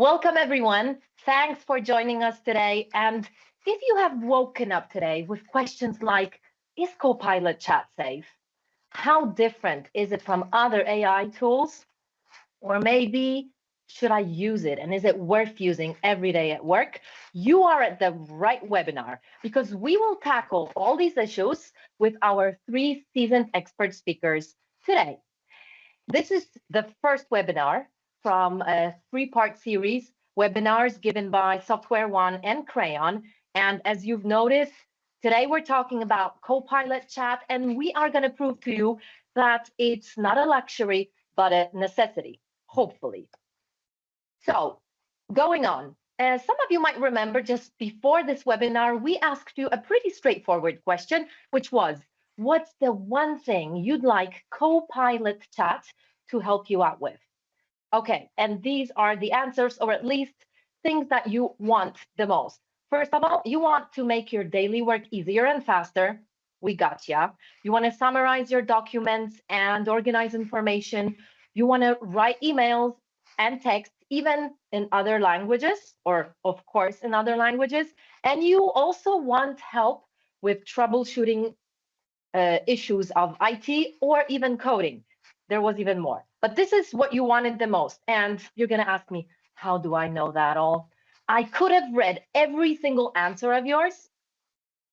Welcome, everyone. Thanks for joining us today. And if you have woken up today with questions like, is Copilot Chat safe? How different is it from other AI tools? Or maybe, should I use it? And is it worth using every day at work? You are at the right webinar because we will tackle all these issues with our 3 seasoned expert speakers today. This is the first webinar from a 3-part series, webinars given by Software One and Crayon. And as you've noticed, today we're talking about Copilot Chat, and we are going to prove to you that it's not a luxury, but a necessity, hopefully. So going on, as some of you might remember, just before this webinar, we asked you a pretty straightforward question, which was, what's the one thing you'd like Copilot Chat to help you out with? Okay, and these are the answers, or at least things that you want the most. First of all, you want to make your daily work easier and faster. We got ya. You want to summarize your documents and organize information. You want to write emails and text, even in other languages, or of course in other languages. And you also want help with troubleshooting issues of IT or even coding. There was even more. But this is what you wanted the most. And you're going to ask me, how do I know that all? I could have read every single answer of yours,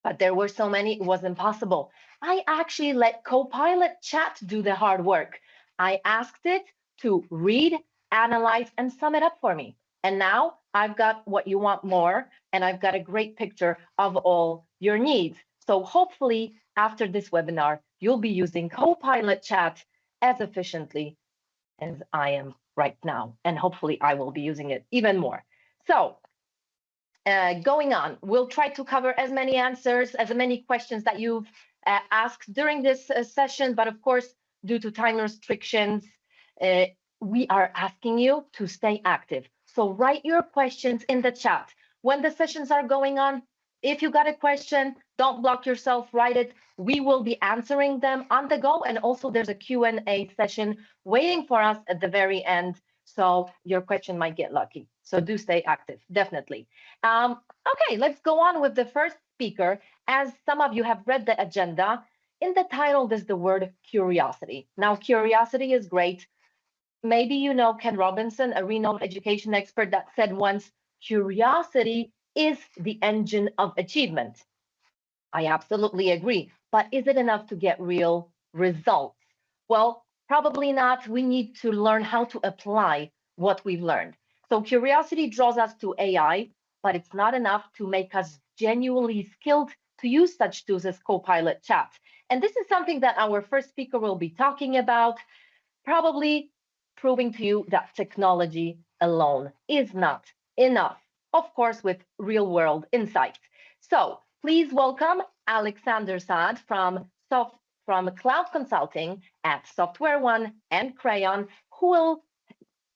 but there were so many, it was impossible. I actually let Copilot Chat do the hard work. I asked it to read, analyze, and sum it up for me. And now I've got what you want more, and I've got a great picture of all your needs. So hopefully after this webinar, you'll be using Copilot Chat as efficiently as I am right now. And hopefully I will be using it even more. So going on, we'll try to cover as many answers, as many questions that you've asked during this session. But of course, due to time restrictions, we are asking you to stay active. So write your questions in the chat. When the sessions are going on, if you got a question, don't block yourself, write it. We will be answering them on the go. And also there's a Q&A session waiting for us at the very end. So your question might get lucky. So do stay active, definitely. Okay, let's go on with the first speaker. As some of you have read the agenda, in the title, there's the word curiosity. Now, curiosity is great. Maybe you know Ken Robinson, a renowned education expert, that said once, curiosity is the engine of achievement. I absolutely agree. But is it enough to get real results? Well, probably not. We need to learn how to apply what we've learned. So curiosity draws us to AI, but it's not enough to make us genuinely skilled to use such tools as Copilot Chat. And this is something that our first speaker will be talking about, probably proving to you that technology alone is not enough, of course, with real world insights. So please welcome Alexander Saad from Cloud Consulting at Software One and Crayon, who will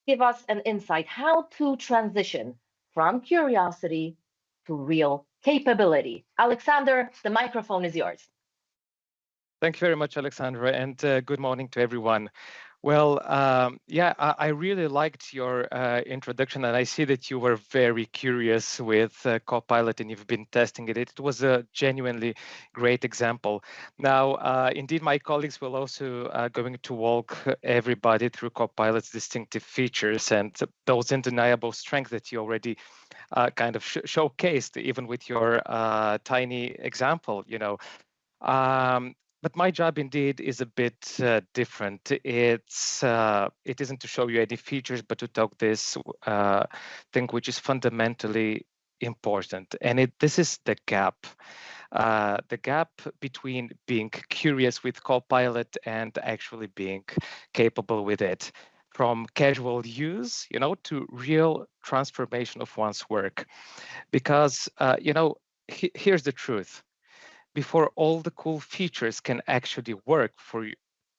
give us an insight how to transition from curiosity to real capability. Alexander, the microphone is yours. Thank you very much, Alexandra, and good morning to everyone. Well, yeah, I really liked your introduction, and I see that you were very curious with Copilot and you've been testing it. It was a genuinely great example. Now, indeed, my colleagues will also going to walk everybody through Copilot's distinctive features and those undeniable strengths that you already kind of showcased, even with your tiny example, you know. But my job indeed is a bit different. It isn't to show you any features, but to talk this thing which is fundamentally important. And this is the gap between being curious with Copilot and actually being capable with it. From casual use, you know, to real transformation of one's work. Because, you know, here's the truth. Before all the cool features can actually work for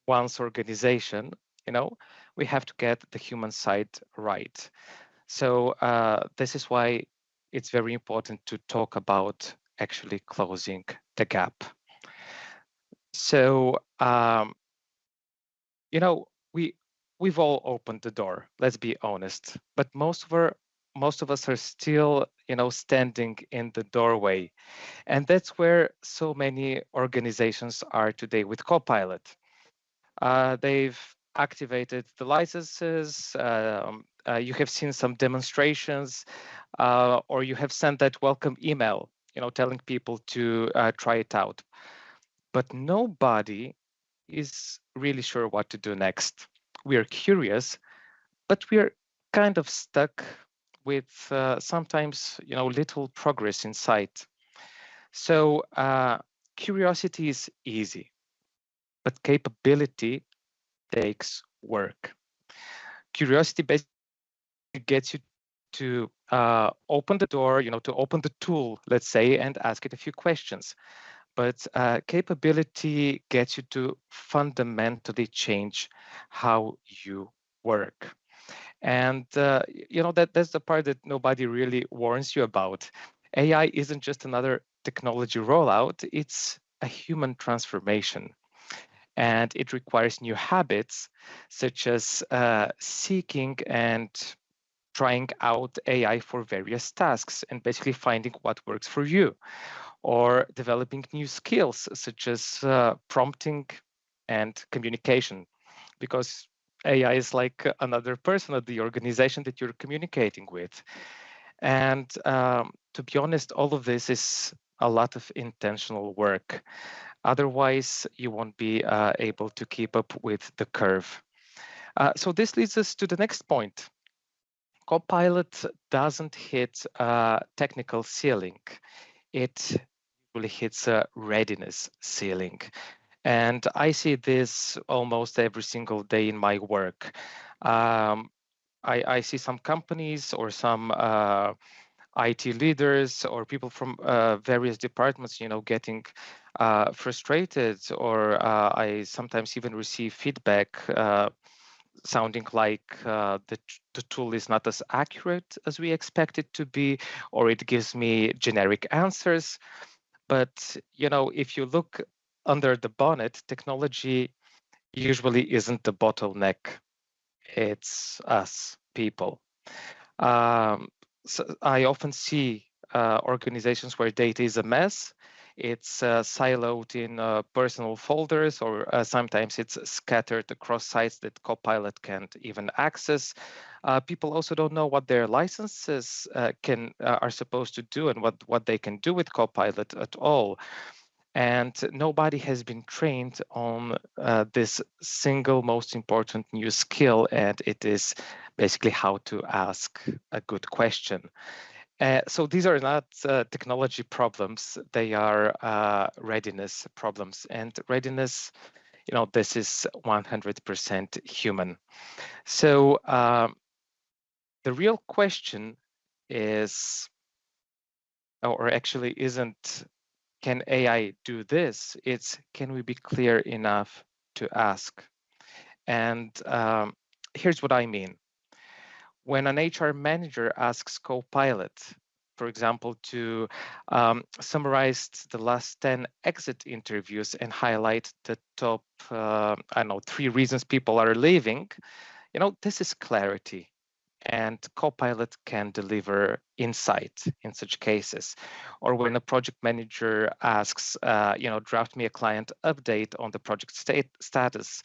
one's organization, you know, we have to get the human side right. So this is why it's very important to talk about actually closing the gap. So, you know, we've all opened the door, let's be honest, but most of most of us are still, standing in the doorway. And that's where so many organizations are today with Copilot. They've activated the licenses. You have seen some demonstrations, or you have sent that welcome email, telling people to try it out. But nobody is really sure what to do next. We are curious, but we are kind of stuck with sometimes, little progress in sight. So curiosity is easy, but capability takes work. Curiosity basically gets you to open the door, to open the tool, let's say, and ask it a few questions. But capability gets you to fundamentally change how you work. And that's the part that nobody really warns you about. AI isn't just another technology rollout, it's a human transformation. And it requires new habits, such as seeking and trying out AI for various tasks and basically finding what works for you, or developing new skills such as prompting and communication, because AI is like another person at the organization that you're communicating with. And to be honest, all of this is a lot of intentional work. Otherwise, you won't be able to keep up with the curve. So this leads us to the next point. Copilot doesn't hit a technical ceiling. It really hits a readiness ceiling. And I see this almost every single day in my work. I see some companies or some IT leaders or people from various departments, getting frustrated, or I sometimes even receive feedback sounding like the tool is not as accurate as we expect it to be, or it gives me generic answers. But if you look under the bonnet, technology usually isn't the bottleneck. It's us, people. Um, so I often see organizations where data is a mess. It's siloed in personal folders, or sometimes it's scattered across sites that Copilot can't even access. People also don't know what their licenses are supposed to do, and what they can do with Copilot at all. And nobody has been trained on this single most important new skill, and it is basically how to ask a good question. So these are not technology problems, they are readiness problems. And readiness, this is 100% human. So the real question is, or actually isn't, can AI do this? It's, can we be clear enough to ask? And here's what I mean. When an HR manager asks Copilot, for example, to summarize the last 10 exit interviews and highlight the top, 3 reasons people are leaving, this is clarity. And Copilot can deliver insight in such cases. Or when a project manager asks, draft me a client update on the project status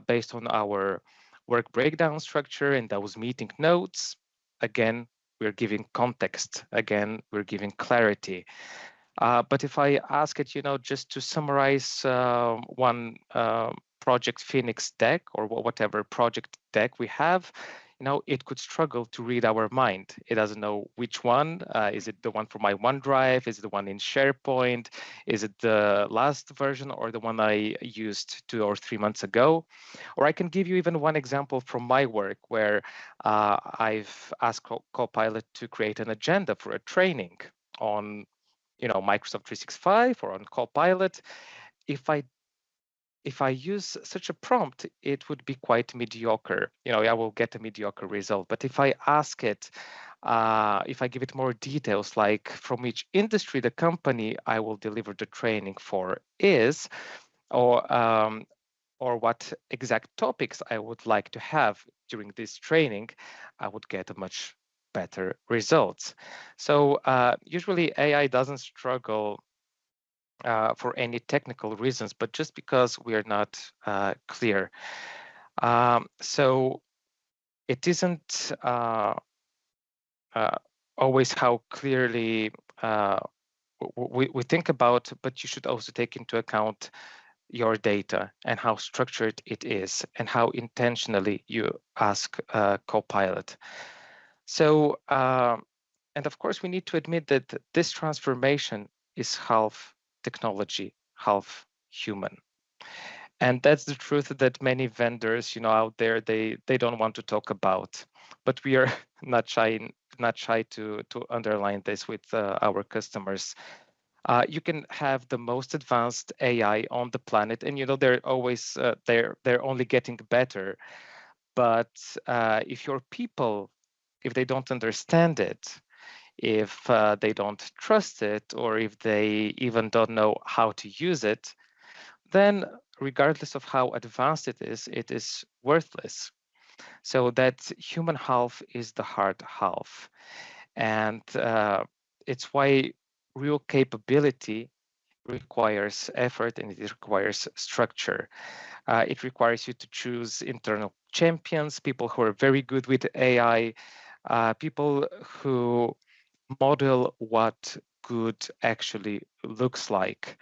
based on our work breakdown structure and those meeting notes, again, we're giving context. Again, we're giving clarity. But if I ask it, just to summarize one Project Phoenix deck or whatever project deck we have, it could struggle to read our mind. It doesn't know which one. Is it the one for my OneDrive? Is it the one in SharePoint? Is it the last version or the one I used 2 or 3 months ago? Or I can give you even one example from my work where I've asked Copilot to create an agenda for a training on Microsoft 365 or on Copilot. If I use such a prompt, it would be quite mediocre. I will get a mediocre result. But if I ask it, if I give it more details, like from which industry the company I will deliver the training for is, or what exact topics I would like to have during this training, I would get a much better results. So usually AI doesn't struggle for any technical reasons, but just because we are not clear. So it isn't always how clearly we think about, but you should also take into account your data and how structured it is and how intentionally you ask Copilot. So, and of course, we need to admit that this transformation is half technology, half human. And that's the truth that many vendors, out there, they don't want to talk about. But we are not shy to underline this with our customers. You can have the most advanced AI on the planet, and they're always they're only getting better. But if your people, if they don't understand it, if they don't trust it, or if they even don't know how to use it, then regardless of how advanced it is worthless. So that human half is the hard half. And it's why real capability requires effort and it requires structure. It requires you to choose internal champions, people who are very good with AI, people who model what good actually looks like.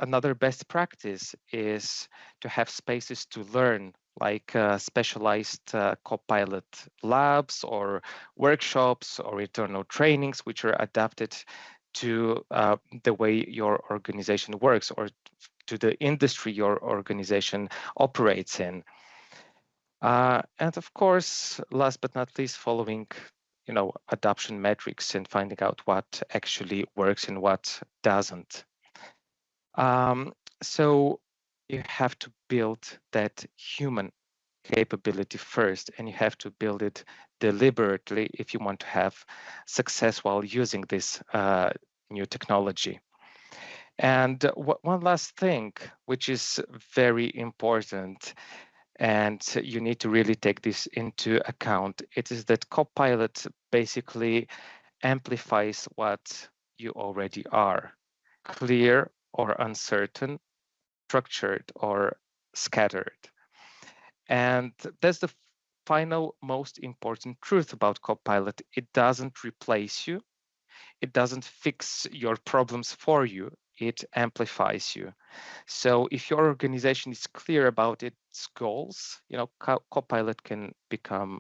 Another best practice is to have spaces to learn, like specialized Copilot labs or workshops or internal trainings, which are adapted to the way your organization works or to the industry your organization operates in. And of course, last but not least, following adoption metrics and finding out what actually works and what doesn't. So you have to build that human capability first, and you have to build it deliberately if you want to have success while using this new technology. And one last thing, which is very important, and you need to really take this into account, it is that Copilot basically amplifies what you already are, clear or uncertain, structured or scattered. And that's the final most important truth about Copilot. It doesn't replace you. It doesn't fix your problems for you. It amplifies you. So if your organization is clear about its goals, Copilot can become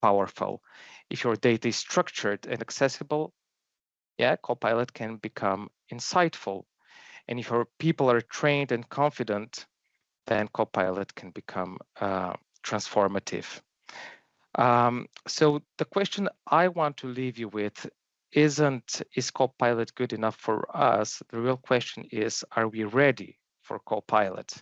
powerful. If your data is structured and accessible, Copilot can become insightful. And if your people are trained and confident, then Copilot can become transformative. So the question I want to leave you with isn't, is Copilot good enough for us? The real question is, are we ready for Copilot?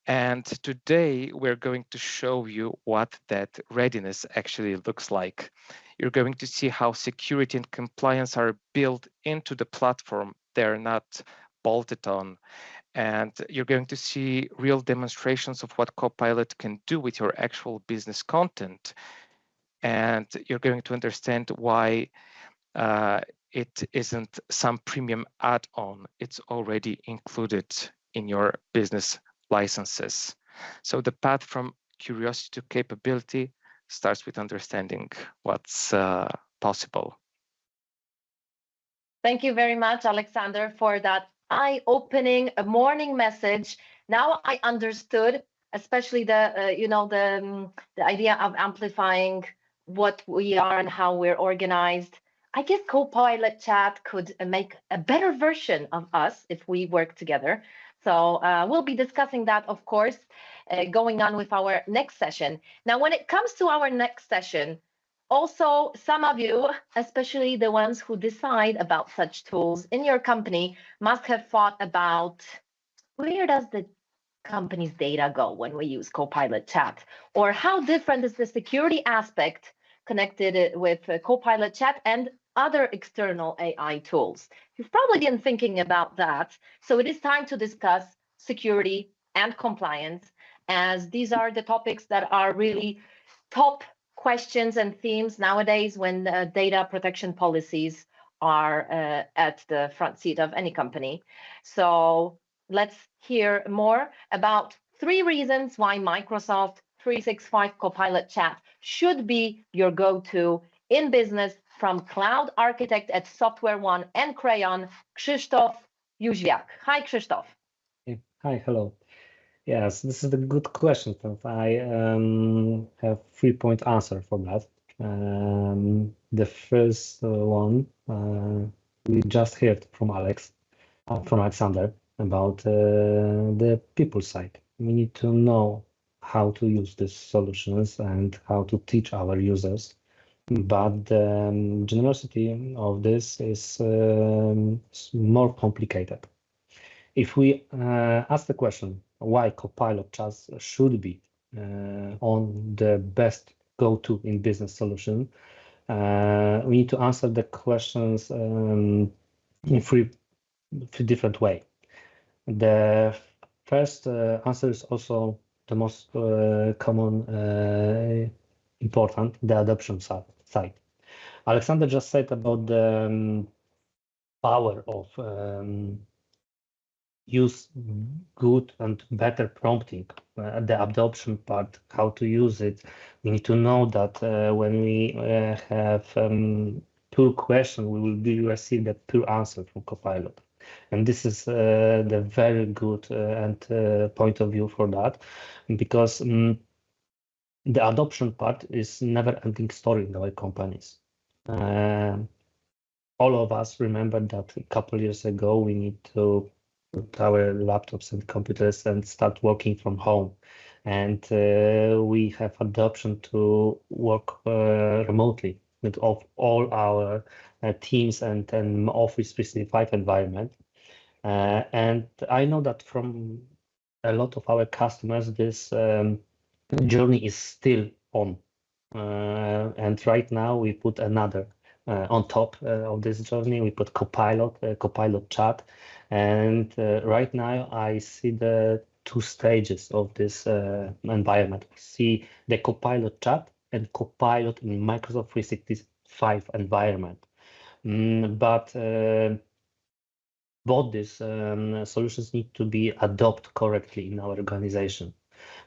And today we're going to show you what that readiness actually looks like. You're going to see how security and compliance are built into the platform. They're not bolted on. And you're going to see real demonstrations of what Copilot can do with your actual business content. And you're going to understand why it isn't some premium add-on. It's already included in your business licenses. So the path from curiosity to capability starts with understanding what's possible. Thank you very much, Alexander, for that eye-opening morning message. Now I understood, especially the idea of amplifying what we are and how we're organized. I guess Copilot Chat could make a better version of us if we work together. So we'll be discussing that, of course, going on with our next session. Now, when it comes to our next session, also, some of you, especially the ones who decide about such tools in your company, must have thought about where does the company's data go when we use Copilot Chat? Or how different is the security aspect connected with Copilot Chat and other external AI tools? You've probably been thinking about that. So it is time to discuss security and compliance, as these are the topics that are really top questions and themes nowadays when data protection policies are at the front seat of any company. So let's hear more about 3 reasons why Microsoft 365 Copilot Chat should be your go-to in business from cloud architect at Software One and Crayon, Krzysztof Jóźwiak. Hi, Krzysztof. Hi, hello. Yes, this is a good question. I have 3-point answer for that. The first one we just heard from Alexander about the people side. We need to know how to use these solutions and how to teach our users. But the generosity of this is more complicated. If we ask the question why Copilot chats should be on the best go-to in business solution, we need to answer the questions in three different ways. The first answer is also the most common important, the adoption side. Alexander just said about the power of use good and better prompting, the adoption part, how to use it. We need to know that when we have poor question, we will receive the poor answer from Copilot. And this is the very good and point of view for that, because the adoption part is never-ending story in our companies. All of us remember that a couple years ago, we need to put our laptops and computers and start working from home. And we have adoption to work remotely with all our teams and Office 365 environment. And I know that from a lot of our customers, this journey is still on. And right now we put another on top of this journey. We put Copilot Chat. And right now I see the 2 stages of this environment. We see the Copilot Chat and Copilot in Microsoft 365 environment. But both these solutions need to be adopted correctly in our organization.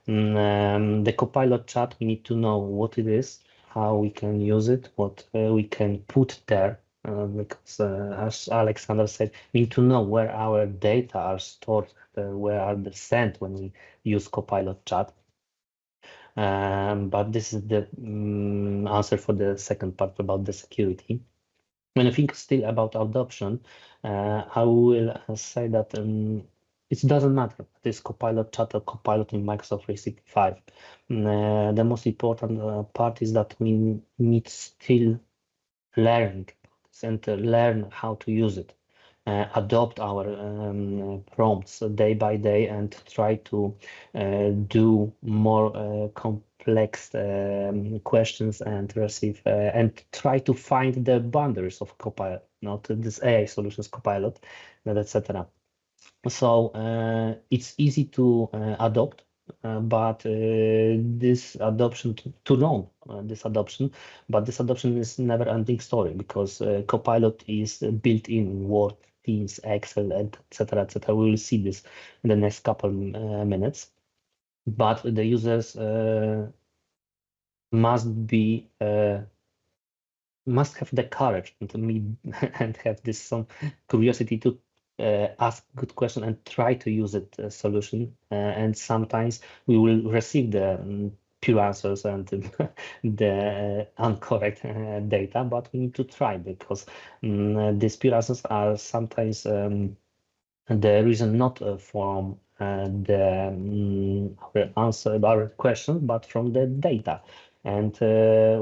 The Copilot Chat, we need to know what it is, how we can use it, what we can put there, because as Alexander said, we need to know where our data are stored, where are they sent when we use Copilot Chat. But this is the answer for the second part about the security. When I think still about adoption, I will say that it doesn't matter. This Copilot Chat or Copilot in Microsoft 365. The most important part is that we need still learning and learn how to use it, adopt our prompts day by day, and try to do more complex questions and receive and try to find the boundaries of Copilot, not this AI solutions Copilot, etc. So it's easy to adopt, but this adoption to learn this adoption, but this adoption is never-ending story, because Copilot is built in Word, Teams, Excel, and etc. etc. We will see this in the next couple minutes, but the users must have the courage and have this some curiosity to ask good question and try to use it solution. And sometimes we will receive the pure answers and the incorrect data, but we need to try, because these pure answers are sometimes the reason not from our question, but from the data. And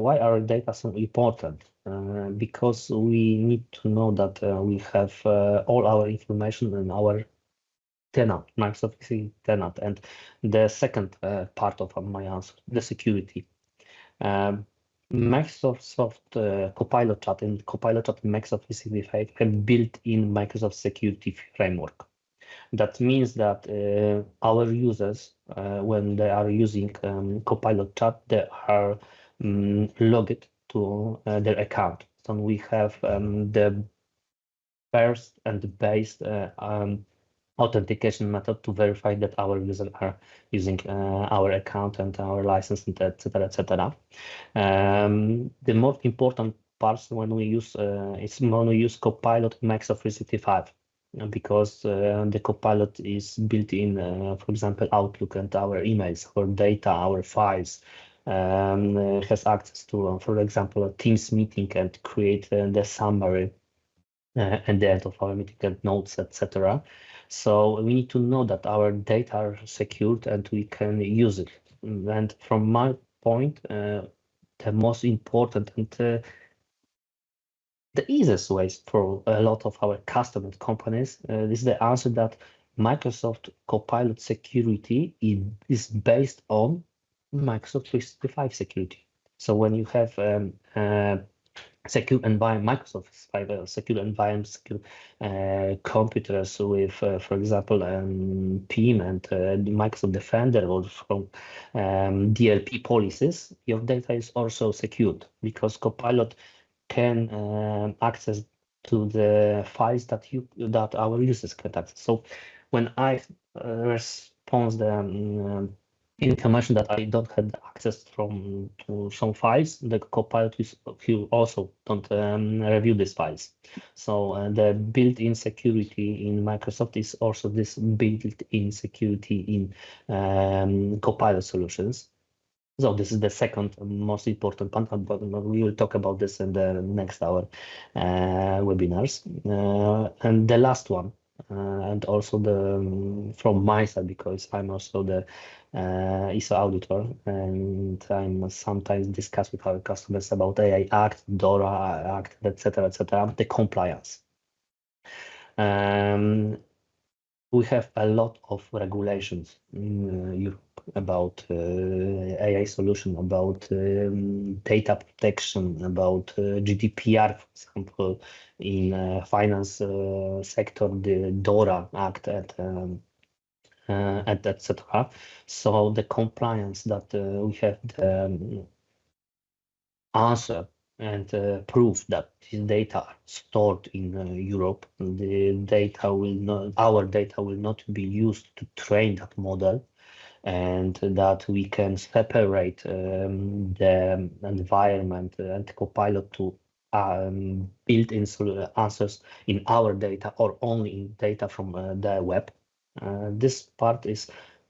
why are data so important? Because we need to know that we have all our information in our tenant, Microsoft tenant. And the second part of my answer, the security. Microsoft Copilot Chat and Copilot Chat in Microsoft 365 have built-in Microsoft security framework. That means that our users, when they are using Copilot Chat, they are log it to their account. So we have the first and based authentication method to verify that our users are using our account and our license, and etc., etc. The most important parts when we use is when we use Copilot in Microsoft 365, because the Copilot is built in, for example, Outlook and our emails, our data, our files. Has access to, for example, a Teams meeting and create the summary at the end of our meeting and notes, etc. So we need to know that our data are secured and we can use it. And from my point, the most important and the easiest ways for a lot of our customer companies is the answer that Microsoft Copilot security is based on Microsoft 365 security. So when you have secure environment, Microsoft secure environment, secure computers with, for example, PIM and Microsoft Defender or from DLP policies, your data is also secured because Copilot can access to the files that our users can access. So when I respond the information that I don't have access to some files, the Copilot will also don't review these files. So the built-in security in Microsoft is also this built-in security in Copilot solutions. So this is the second most important part, but we will talk about this in the next hour webinars. And the last one, and also from my side, because I'm also the ISO auditor, and I'm sometimes discuss with our customers about AI Act, DORA Act, etc., the compliance. We have a lot of regulations in Europe about AI solution, about data protection, about GDPR, for example, in finance sector, the DORA Act, and etc. So the compliance that we have the answer and proof that this data are stored in Europe. The data will not, our data will not be used to train that model, and that we can separate the environment and Copilot to build-in answers in our data or only in data from the web. This part is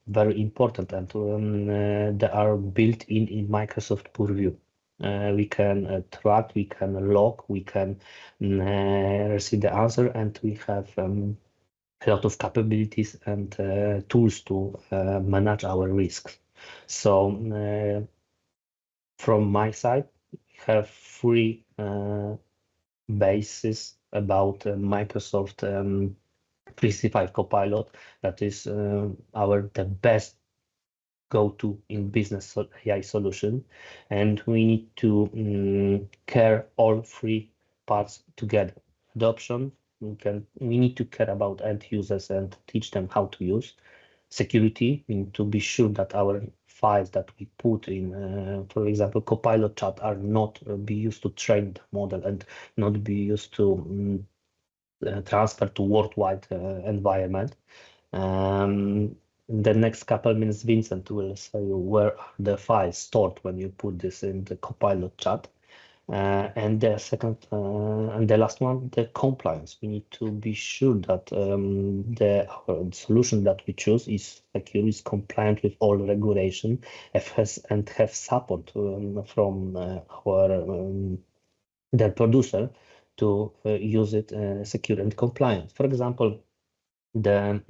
very important, and they are built in Microsoft Purview. We can track, we can log, we can receive the answer, and we have a lot of capabilities and tools to manage our risks. So from my side, we have three bases about Microsoft 365 Copilot. That is the best go-to in business AI solution, and we need to care all three parts together. Adoption, we need to care about end users and teach them how to use. Security, we need to be sure that our files that we put in, for example, Copilot Chat, are not be used to train the model and not be used to transfer to worldwide environment. The next couple minutes, Vincent will say where are the files stored when you put this in the Copilot Chat. And the second and the last one, the compliance. We need to be sure that our solution that we choose is secure, is compliant with all regulation, and have support from the producer to use it secure and compliant. For example, the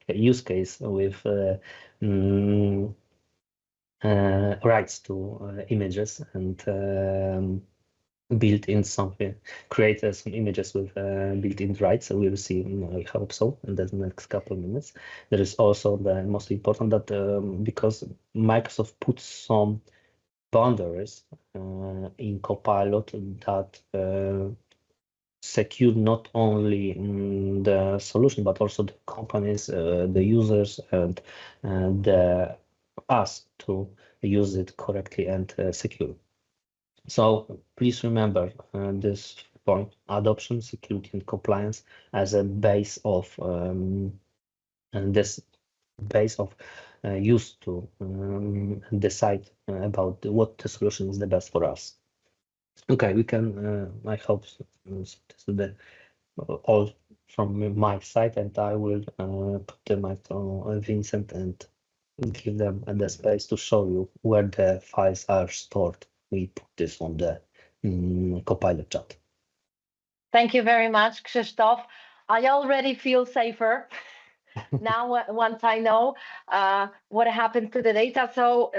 use case with rights to images and build in something, create some images with built-in rights. So we will see, I hope so, in the next couple of minutes. There is also the most important that because Microsoft puts some boundaries in Copilot that secure not only the solution, but also the companies, the users, and the us to use it correctly and secure. So please remember this point: adoption, security, and compliance as a base of and this base of used to decide about what the solution is the best for us. Okay, we can. I hope this is the all from my side, and I will put the mic to Vincent and give them the space to show you where the files are stored. We put this on the Copilot chat. Thank you very much, Krzysztof. I already feel safer now once I know what happens to the data. So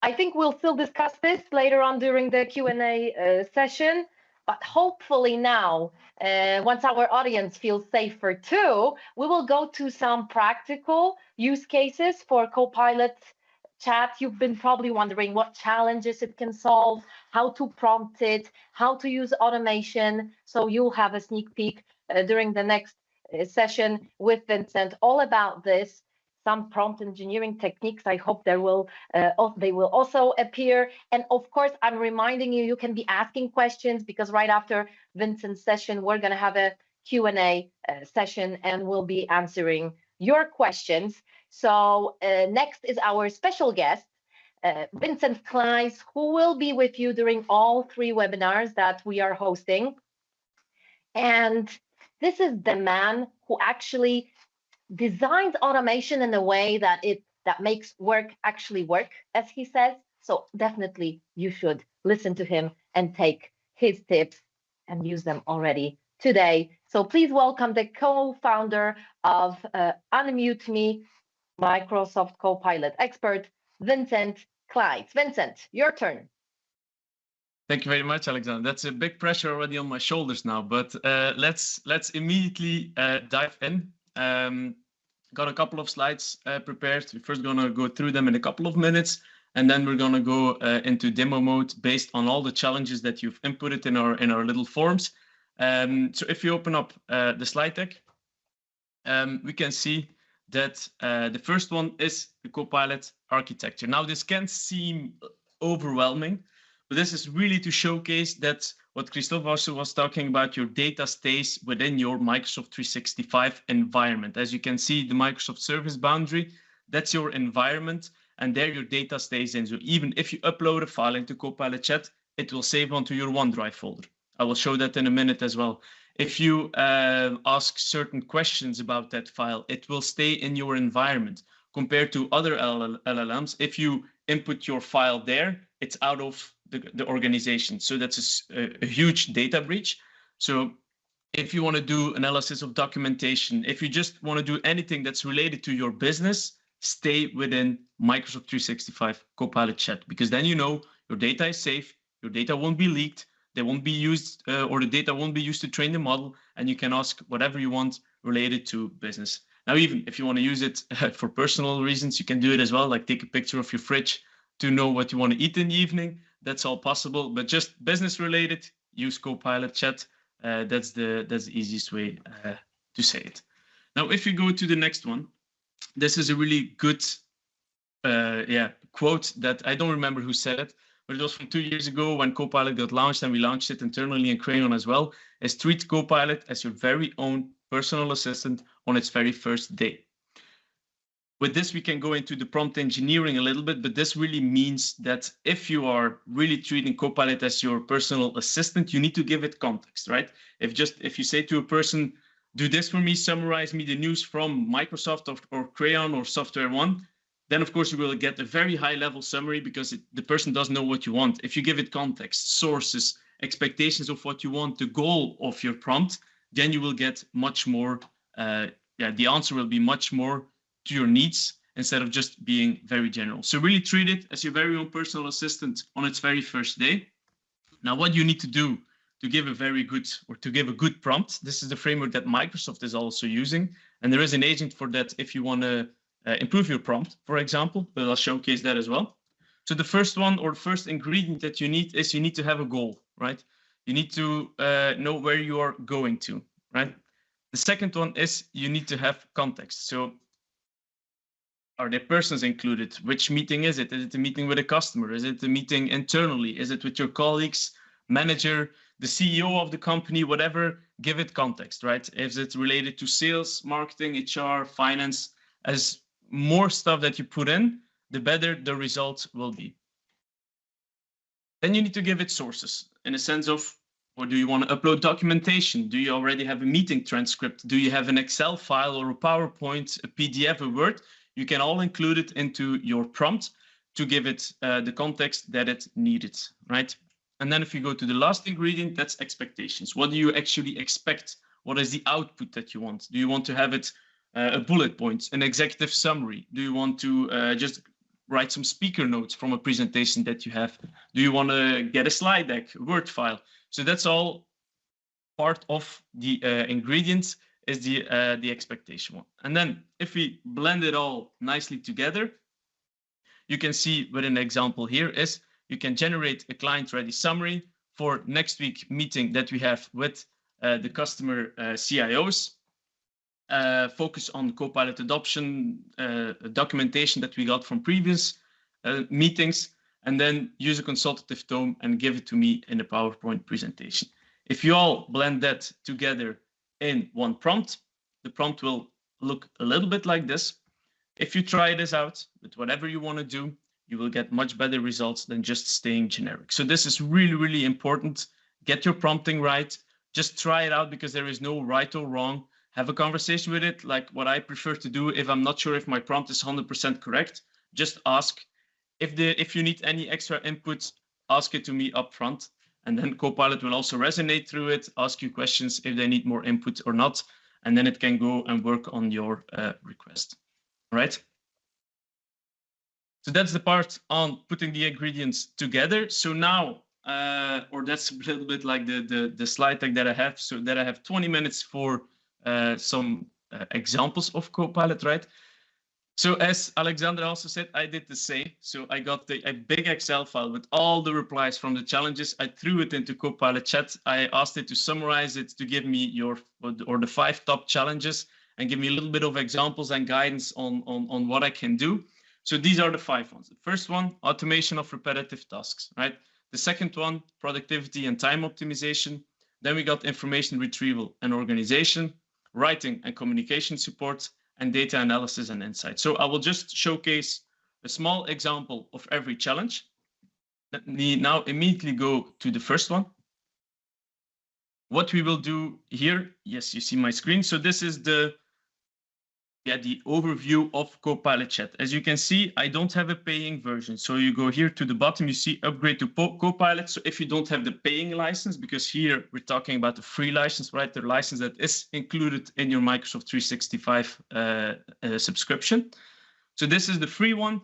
I think we'll still discuss this later on during the Q&A session, but hopefully now, once our audience feels safer too, we will go to some practical use cases for Copilot Chat. You've been probably wondering what challenges it can solve, how to prompt it, how to use automation. So you'll have a sneak peek during the next session with Vincent all about this. Some prompt engineering techniques. I hope they will also appear. And of course, I'm reminding you, you can be asking questions because right after Vincent's session, we're going to have a Q&A session and we'll be answering your questions. So next is our special guest, Vincent Clayes, who will be with you during all 3 webinars that we are hosting. And this is the man who actually designs automation in a way that makes work actually work, as he says. So definitely you should listen to him and take his tips and use them already today. So please welcome the co-founder of Unmute Me, Microsoft Copilot expert, Vincent Clayes. Vincent, your turn. Thank you very much, Alexander. That's a big pressure already on my shoulders now, but let's immediately dive in. Got a couple of slides prepared. We're first going to go through them in a couple of minutes, and then we're going to go into demo mode based on all the challenges that you've inputted in our little forms. So if you open up the slide deck, we can see that the first one is the Copilot architecture. Now, this can seem overwhelming, but this is really to showcase that what Krzysztof also was talking about, your data stays within your Microsoft 365 environment. As you can see, the Microsoft Service Boundary, that's your environment, and there your data stays in. So even if you upload a file into Copilot Chat, it will save onto your OneDrive folder. I will show that in a minute as well. If you ask certain questions about that file, it will stay in your environment. Compared to other LLMs, if you input your file there, it's out of the organization. So that's a huge data breach. So if you want to do analysis of documentation, if you just want to do anything that's related to your business, stay within Microsoft 365 Copilot Chat, because then you know your data is safe, your data won't be leaked, they won't be used, or the data won't be used to train the model, and you can ask whatever you want related to business. Now, even if you want to use it for personal reasons, you can do it as well, like take a picture of your fridge to know what you want to eat in the evening. That's all possible, but just business related, use Copilot Chat. That's the easiest way to say it. Now, if you go to the next one, this is a really good quote that I don't remember who said it, but it was from 2 years ago when Copilot got launched, and we launched it internally in Crayon as well, is treat Copilot as your very own personal assistant on its very first day. With this, we can go into the prompt engineering a little bit, but this really means that if you are really treating Copilot as your personal assistant, you need to give it context, right? If you say to a person, do this for me, summarize me the news from Microsoft or Crayon or SoftwareOne, then of course you will get a very high level summary because the person doesn't know what you want. If you give it context, sources, expectations of what you want, the goal of your prompt, then you will get much more, the answer will be much more to your needs instead of just being very general. So really treat it as your very own personal assistant on its very first day. Now, what you need to do to give a good prompt, this is the framework that Microsoft is also using. And there is an agent for that if you want to improve your prompt, for example, but I'll showcase that as well. So the first one, or the first ingredient that you need, is you need to have a goal, right? You need to know where you are going to, right? The second one is you need to have context. So Are there persons included? Which meeting is it? Is it a meeting with a customer? Is it a meeting internally? Is it with your colleagues, manager, the CEO of the company, whatever? Give it context, right? Is it related to sales, marketing, HR, finance? As more stuff that you put in, the better the results will be. Then you need to give it sources in a sense of, or do you want to upload documentation? Do you already have a meeting transcript? Do you have an Excel file or a PowerPoint, a PDF, a Word? You can all include it into your prompt to give it the context that it needed, right? And then if you go to the last ingredient, that's expectations. What do you actually expect? What is the output that you want? Do you want to have it a bullet point, an executive summary? Do you want to just write some speaker notes from a presentation that you have? Do you want to get a slide deck, a Word file? So that's all part of the ingredients is the expectation one. And then if we blend it all nicely together, you can see with an example here is you can generate a client-ready summary for next week meeting that we have with the customer CIOs. Focus on Copilot adoption, documentation that we got from previous meetings, and then use a consultative tone and give it to me in a PowerPoint presentation. If you all blend that together in one prompt, the prompt will look a little bit like this. If you try this out with whatever you want to do, you will get much better results than just staying generic. So this is really, really important. Get your prompting right. Just try it out because there is no right or wrong. Have a conversation with it, like what I prefer to do. If I'm not sure if my prompt is 100% correct, just ask. If you need any extra input, ask it to me up front. And then Copilot will also resonate through it, ask you questions if they need more input or not. And then it can go and work on your request, right? So that's the part on putting the ingredients together. So now, or that's a little bit like the slide deck that I have. So that I have 20 minutes for some examples of Copilot, right? So as Alexander also said, I did the same. So I got a big Excel file with all the replies from the challenges. I threw it into Copilot Chat. I asked it to summarize it to give me the 5 top challenges and give me a little bit of examples and guidance on what I can do. So these are the 5 ones. The first one, automation of repetitive tasks, right? The second one, productivity and time optimization. Then we got information retrieval and organization, writing and communication support, and data analysis and insight. So I will just showcase a small example of every challenge. Let me now immediately go to the first one. What we will do here, yes, you see my screen. So this is the overview of Copilot Chat. As you can see, I don't have a paying version. So you go here to the bottom, you see upgrade to Copilot. So if you don't have the paying license, because here we're talking about the free license, right? The license that is included in your Microsoft 365 subscription. So this is the free one.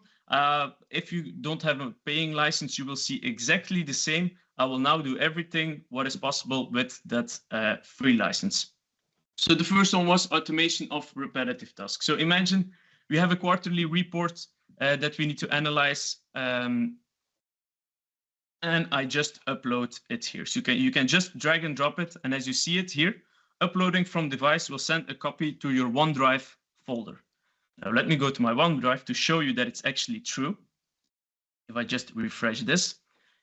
If you don't have a paying license, you will see exactly the same. I will now do everything what is possible with that free license. So the first one was automation of repetitive tasks. So imagine we have a quarterly report that we need to analyze, and I just upload it here. So you can just drag and drop it, and as you see it here, uploading from device will send a copy to your OneDrive folder. Now let me go to my OneDrive to show you that it's actually true. If I just refresh this,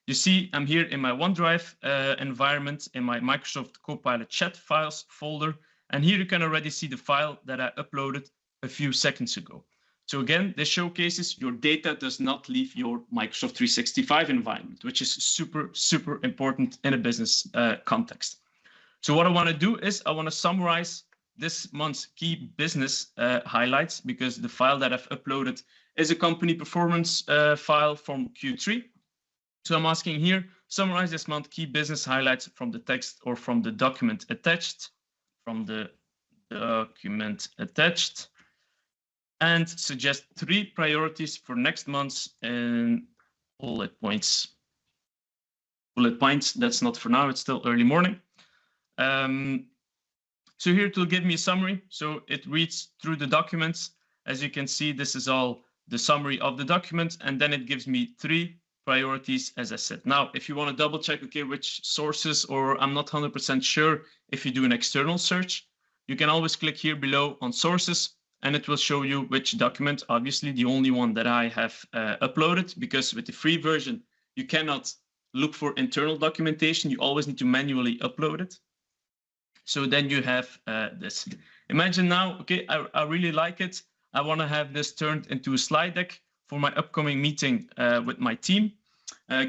you see I'm here in my OneDrive environment in my Microsoft Copilot Chat files folder. And here you can already see the file that I uploaded a few seconds ago. So again, this showcases your data does not leave your Microsoft 365 environment, which is super, super important in a business context. So what I want to do is I want to summarize this month's key business highlights, because the file that I've uploaded is a company performance file from Q3. So I'm asking here, summarize this month's key business highlights from the text or from the document attached. And suggest 3 priorities for next month's bullet points. Bullet points, that's not for now, it's still early morning. So here it will give me a summary. So it reads through the documents. As you can see, this is all the summary of the document, and then it gives me 3 priorities, as I said. Now, if you want to double check, okay, which sources, or I'm not 100% sure if you do an external search, you can always click here below on sources, and it will show you which document, obviously the only one that I have uploaded, because with the free version, you cannot look for internal documentation. You always need to manually upload it. So then you have this. Imagine now, okay, I really like it. I want to have this turned into a slide deck for my upcoming meeting with my team.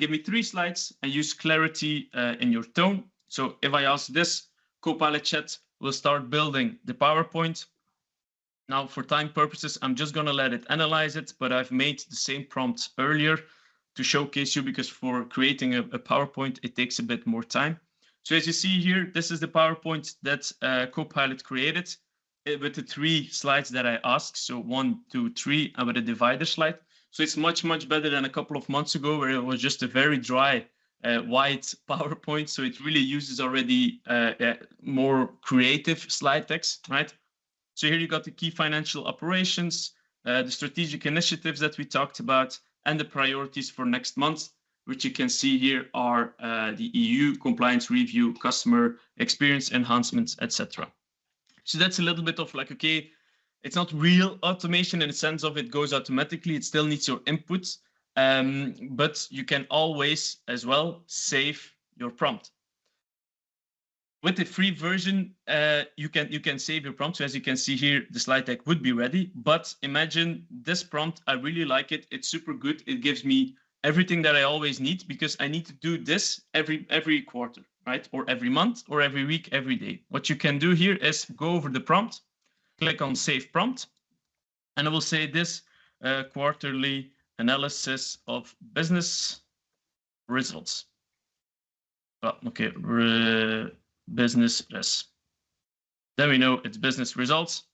Give me 3 slides and use clarity in your tone. So if I ask this, Copilot Chat will start building the PowerPoint. Now, for time purposes, I'm just going to let it analyze it, but I've made the same prompt earlier to showcase you, because for creating a PowerPoint, it takes a bit more time. So as you see here, this is the PowerPoint that Copilot created with the 3 slides that I asked. So 1, 2, 3, and with a divider slide. So it's much, much better than a couple of months ago, where it was just a very dry, white PowerPoint. So it really uses already more creative slide text, right? So here you got the key financial operations, the strategic initiatives that we talked about, and the priorities for next month, which you can see here are the EU compliance review, customer experience enhancements, etc. So that's a little bit of like, okay, it's not real automation in the sense of it goes automatically. It still needs your input, but you can always as well save your prompt. With the free version, you can save your prompt. So as you can see here, the slide deck would be ready. But imagine this prompt. I really like it. It's super good. It gives me everything that I always need, because I need to do this every quarter, right? Or every month, or every week, every day. What you can do here is go over the prompt, click on Save Prompt, and I will say this quarterly analysis of business results. Oh, okay. Business res. Then we know it's business results,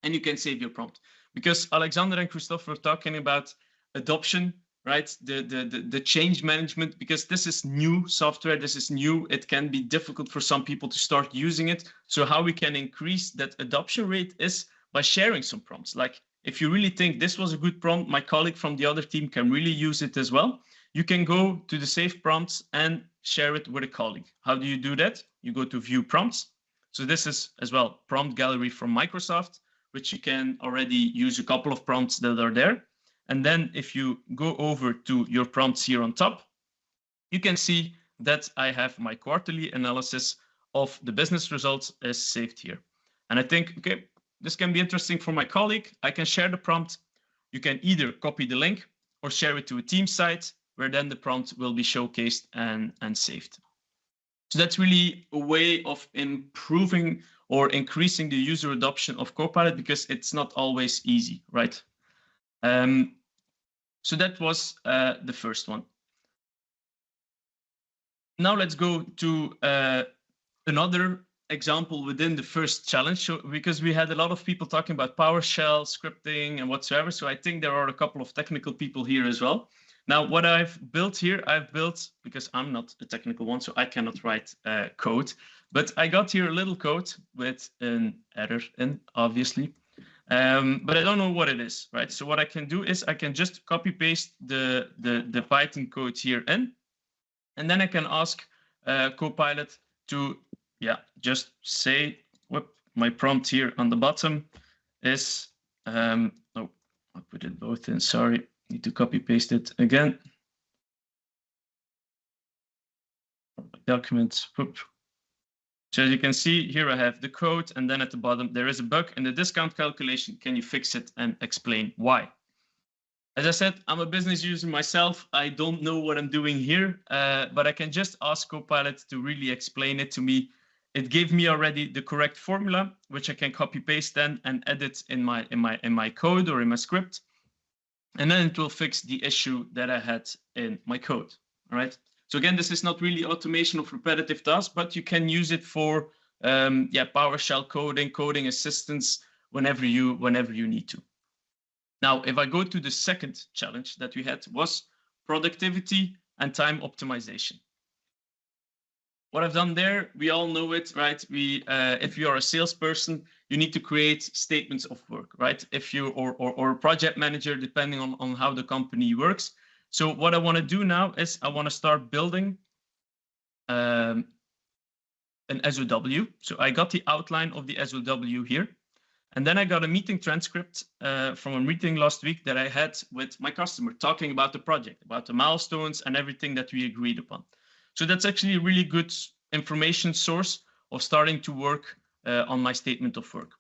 and you can save your prompt, because Alexander and Christophe were talking about adoption, right? The change management, because this is new software, this is new. It can be difficult for some people to start using it. So how we can increase that adoption rate is by sharing some prompts. Like if you really think this was a good prompt, my colleague from the other team can really use it as well. You can go to the save prompts and share it with a colleague. How do you do that? You go to view prompts. So this is as well prompt gallery from Microsoft, which you can already use a couple of prompts that are there. And then if you go over to your prompts here on top, you can see that I have my quarterly analysis of the business results is saved here. And I think, okay, this can be interesting for my colleague. I can share the prompt. You can either copy the link or share it to a team site, where then the prompt will be showcased and saved. So that's really a way of improving or increasing the user adoption of Copilot, because it's not always easy, right? So that was the first one. Now let's go to another example within the first challenge, so, because we had a lot of people talking about PowerShell, scripting, and whatsoever. So I think there are a couple of technical people here as well. Now, what I've built here, because I'm not a technical one, so I cannot write code, but I got here a little code with an error in, obviously, but I don't know what it is, right? So what I can do is I can just copy paste the Python code here in, and then I can ask Copilot to, just say, my prompt here on the bottom is, oh, I put it both in, sorry. Need to copy paste it again. Documents. So as you can see here, I have the code, and then at the bottom there is a bug in the discount calculation. Can you fix it and explain why? As I said, I'm a business user myself. I don't know what I'm doing here, but I can just ask Copilot to really explain it to me. It gave me already the correct formula, which I can copy paste then and edit in my code or in my script. And then it will fix the issue that I had in my code. All right. So again, this is not really automation of repetitive tasks, but you can use it for PowerShell coding assistance whenever you need to. Now, if I go to the second challenge that we had, was productivity and time optimization. What I've done there, we all know it, right? If you are a salesperson, you need to create statements of work, right? If you or a project manager, depending on how the company works. So what I want to do now is I want to start building an SOW. So I got the outline of the SOW here. And then I got a meeting transcript from a meeting last week that I had with my customer, talking about the project, about the milestones and everything that we agreed upon. So that's actually a really good information source of starting to work on my statement of work.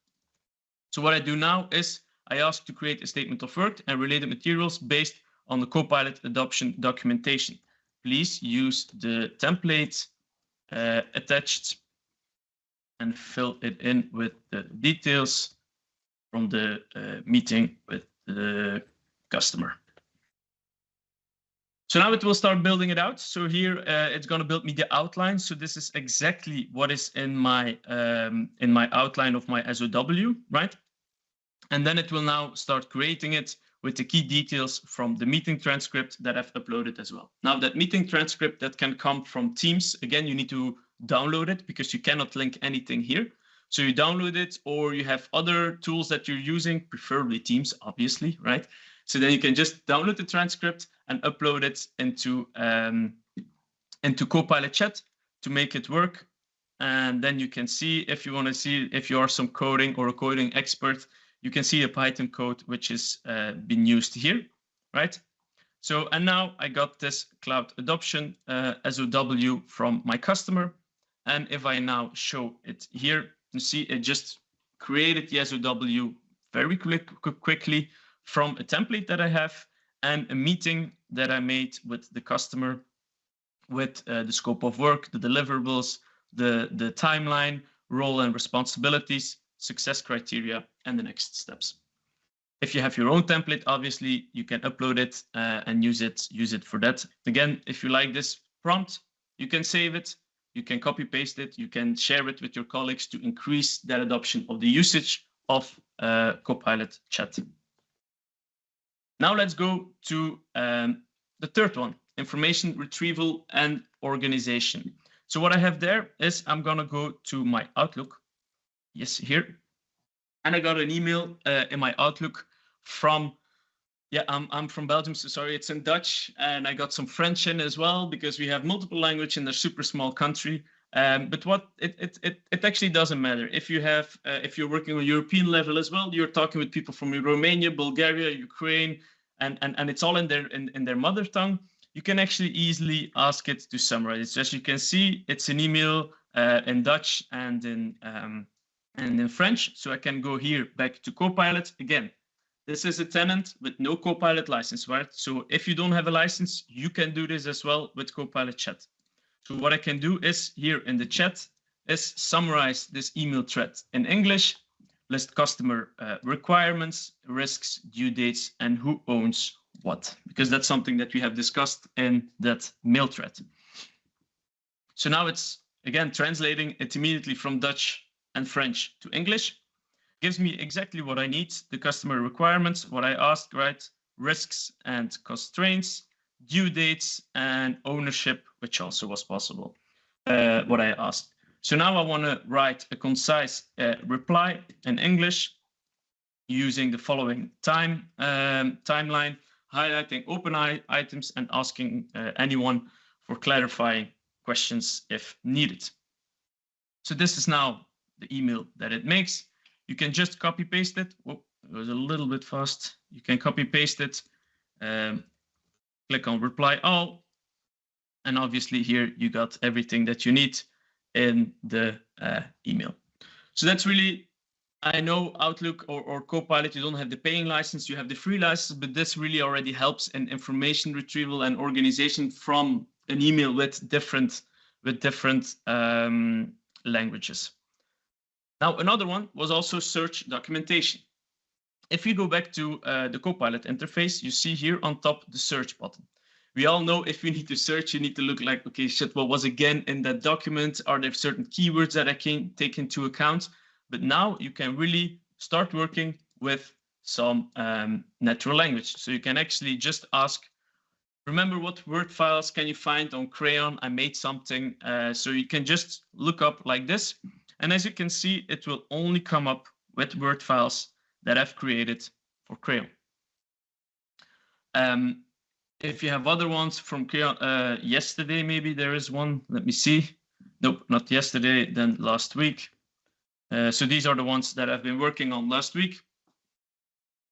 So what I do now is I ask to create a statement of work and related materials based on the Copilot adoption documentation. Please use the template attached and fill it in with the details from the meeting with the customer. So now it will start building it out. So here it's going to build me the outline. So this is exactly what is in my outline of my SOW, right? And then it will now start creating it with the key details from the meeting transcript that I've uploaded as well. Now that meeting transcript that can come from Teams, again, you need to download it because you cannot link anything here. So you download it, or you have other tools that you're using, preferably Teams, obviously, right? So then you can just download the transcript and upload it into Copilot Chat to make it work. And then you can see, if you want to see if you are some coding or a coding expert, you can see the Python code which is being used here, right? So, and now I got this cloud adoption SOW from my customer. And if I now show it here, you see it just created the SOW very quickly from a template that I have and a meeting that I made with the customer with the scope of work, the deliverables, the timeline, role and responsibilities, success criteria, and the next steps. If you have your own template, obviously you can upload it and use it for that. Again, if you like this prompt, you can save it, you can copy paste it, you can share it with your colleagues to increase that adoption of the usage of Copilot Chat. Now let's go to the third one, information retrieval and organization. So what I have there is I'm going to go to my Outlook. Yes, here. And I got an email in my Outlook from, yeah, I'm from Belgium, so sorry, it's in Dutch. And I got some French in as well, because we have multiple language in a super small country. But what it actually doesn't matter. If you have, if you're working on European level as well, you're talking with people from Romania, Bulgaria, Ukraine, and it's all in their mother tongue. You can actually easily ask it to summarize. So as you can see, it's an email in Dutch and in French. So I can go here back to Copilot. Again, this is a tenant with no Copilot license, right? So if you don't have a license, you can do this as well with Copilot Chat. So what I can do is here in the chat is summarize this email thread in English, list customer requirements, risks, due dates, and who owns what, because that's something that we have discussed in that mail thread. So now it's, again, translating it immediately from Dutch and French to English, gives me exactly what I need, the customer requirements, what I asked, right? Risks and constraints, due dates, and ownership, which also was possible, what I asked. So now I want to write a concise reply in English using the following timeline, highlighting open items and asking anyone for clarifying questions if needed. So this is now the email that it makes. You can just copy paste it. Whoop, it was a little bit fast. You can copy paste it, click on reply all, and obviously here you got everything that you need in the email. So that's really, I know Outlook or Copilot, you don't have the paying license, you have the free license, but this really already helps in information retrieval and organization from an email with different languages. Now, another one was also search documentation. If you go back to the Copilot interface, you see here on top the search button. We all know if you need to search, you need to look like, okay, shit, what was again in that document? Are there certain keywords that I can take into account? But now you can really start working with some natural language. So you can actually just ask, remember what word files can you find on Crayon? I made something. So you can just look up like this. And as you can see, it will only come up with word files that I've created for Crayon. If you have other ones from Crayon, yesterday, maybe there is one. Let me see. Nope, not yesterday, then last week. So these are the ones that I've been working on last week.